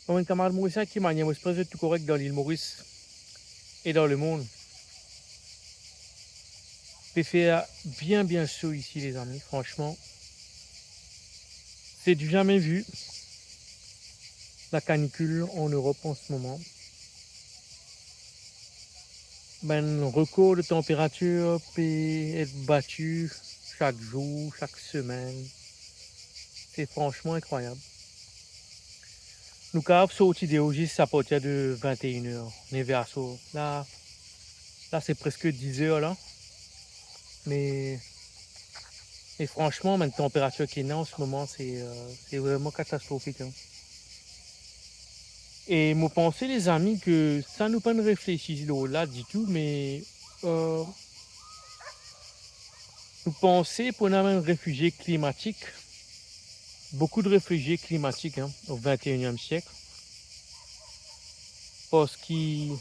Un camarade mauricien qui m'a dit, moi, je tout correct dans l'île Maurice et dans le monde. Il fait bien, bien chaud ici, les amis. Franchement, c'est du jamais vu, la canicule en Europe en ce moment. Ben, record de température peut être battu chaque jour, chaque semaine. C'est franchement incroyable. Nous avons sorti des OGs à partir de 21h. On est vers ça. Là c'est presque 10h là. Mais et franchement, même température qui est là en ce moment, c'est vraiment catastrophique, hein. Et moi pensez les amis que ça nous pas de réfléchir là du tout, mais euh, nous pensez pour un réfugié climatique, beaucoup de réfugiés climatiques, hein, au 21e siècle, parce que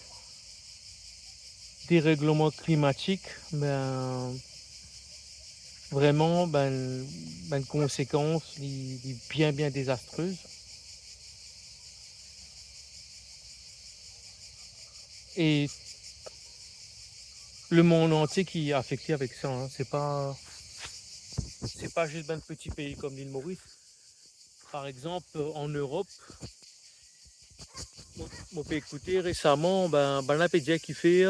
dérèglement climatique, ben vraiment ben conséquences bien bien désastreuses. Et le monde entier qui est affecté avec ça, hein. C'est pas juste un petit pays comme l'île Maurice. Par exemple, en Europe, on peut écouter récemment, la pédia qui fait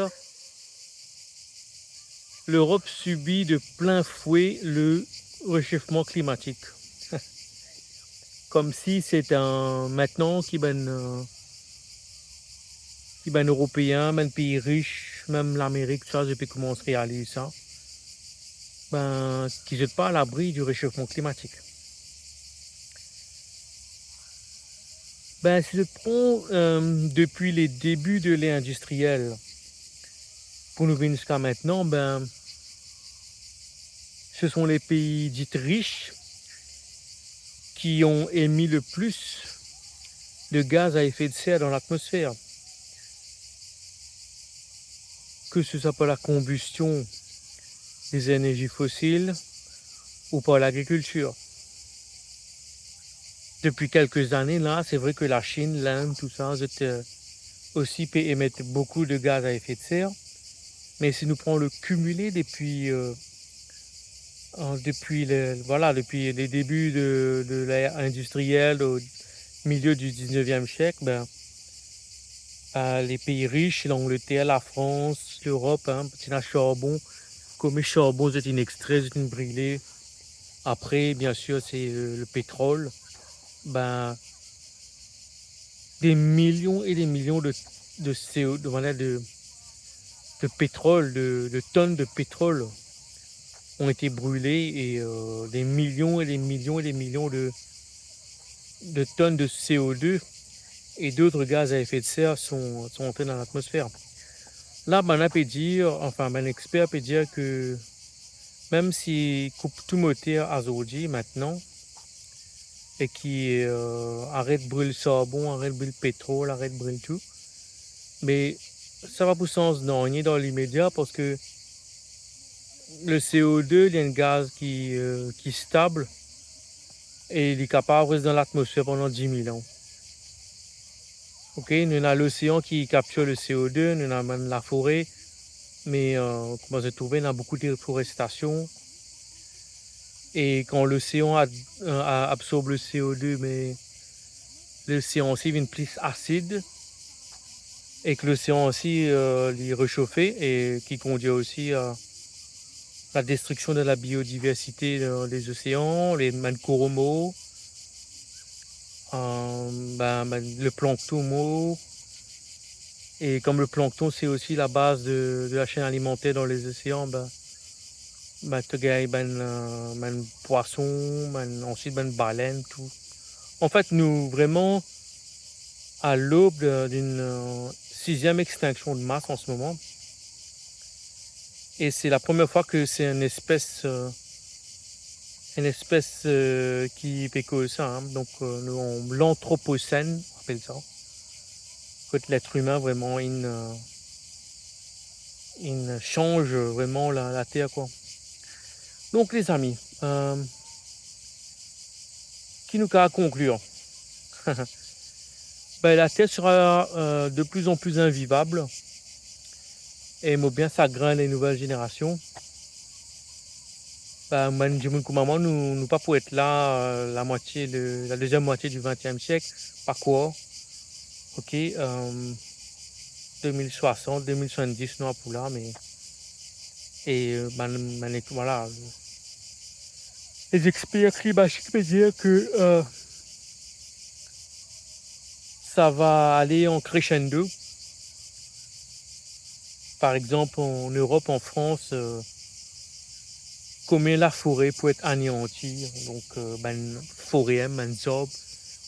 l'Europe subit de plein fouet le réchauffement climatique. Comme si c'est un maintenant qui ben européen, même pays riche, même l'Amérique, tout ça, depuis comment on se réalise ça, qui ne jette pas à l'abri du réchauffement climatique. Ben, si je prends depuis les débuts de l'ère industrielle pour nous venir jusqu'à maintenant, ben, ce sont les pays dits riches qui ont émis le plus de gaz à effet de serre dans l'atmosphère. Que ce soit par la combustion des énergies fossiles ou par l'agriculture. Depuis quelques années, là, c'est vrai que la Chine, l'Inde, tout ça, aussi peut émettre beaucoup de gaz à effet de serre. Mais si nous prenons le cumulé depuis depuis les débuts de l'ère industrielle au milieu du 19e siècle, les pays riches, l'Angleterre, la France, l'Europe, hein, c'est un charbon, comme le charbon, c'est une extrait, c'est une brûlée. Après, bien sûr, c'est le pétrole. Des millions et des millions de CO, de pétrole, de tonnes de pétrole ont été brûlées et des millions et des millions et des millions de tonnes de CO2 et d'autres gaz à effet de serre sont entrés dans l'atmosphère. Là, on peut dire, enfin, un expert peut dire que même s'il coupe tout moteur aujourd'hui maintenant et qui arrête de brûler le charbon, arrête de brûler le pétrole, arrête de brûler tout, mais ça va pour sens non, ni dans l'immédiat parce que le CO2, il y a un gaz qui est stable et il est capable de rester dans l'atmosphère pendant 10 000 ans. Ok, nous avons l'océan qui capture le CO2, nous avons même la forêt, mais comment se trouver, on a beaucoup de déforestation. Et quand l'océan absorbe le CO2, mais l'océan aussi devient plus acide et que l'océan aussi est réchauffé et qui conduit aussi à la destruction de la biodiversité dans les océans, les coraux, le plancton. Et comme le plancton, c'est aussi la base de la chaîne alimentaire dans les océans, tu gagnes poisson, ensuite baleine, tout. En fait, nous vraiment à l'aube d'une sixième extinction de masse en ce moment. Et c'est la première fois que c'est une espèce qui fait que ça, hein. Donc l'anthropocène, on appelle ça. Que l'être humain vraiment il change vraiment la Terre, quoi. Donc les amis, qui nous a à conclure Ben, la Terre sera de plus en plus invivable et moi bien ça graine les nouvelles générations. Ben, man, je me dis, maman, nous pas pour être là la deuxième moitié du XXe siècle, pas quoi, ok, 2060, 2070, nous pour là, mais et voilà, les experts climatiques me disent que ça va aller en crescendo. Par exemple, en Europe, en France, combien la forêt peut être anéantie. Donc, forêt, ben job,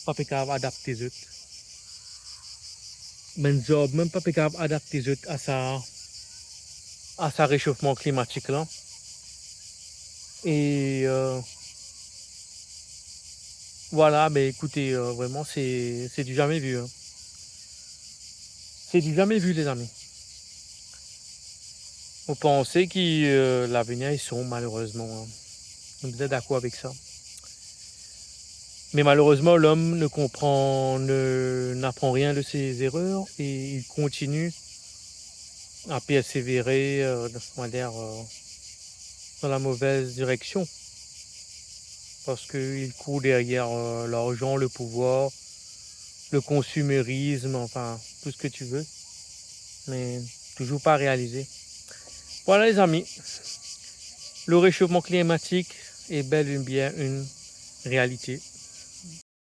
pas capable d'adapter zut. Ben job, même pas capable d'adapter zut à sa réchauffement climatique là. Et voilà, mais écoutez, vraiment, c'est du jamais vu, hein. C'est du jamais vu, les amis. On pensait que l'avenir est sombre, malheureusement, hein. Vous êtes d'accord avec ça? Mais malheureusement, l'homme n'apprend rien de ses erreurs et il continue à persévérer dans la mauvaise direction. Parce qu'il court derrière l'argent, le pouvoir, le consumérisme, enfin, tout ce que tu veux. Mais toujours pas réalisé. Voilà les amis, le réchauffement climatique est bel et bien une réalité.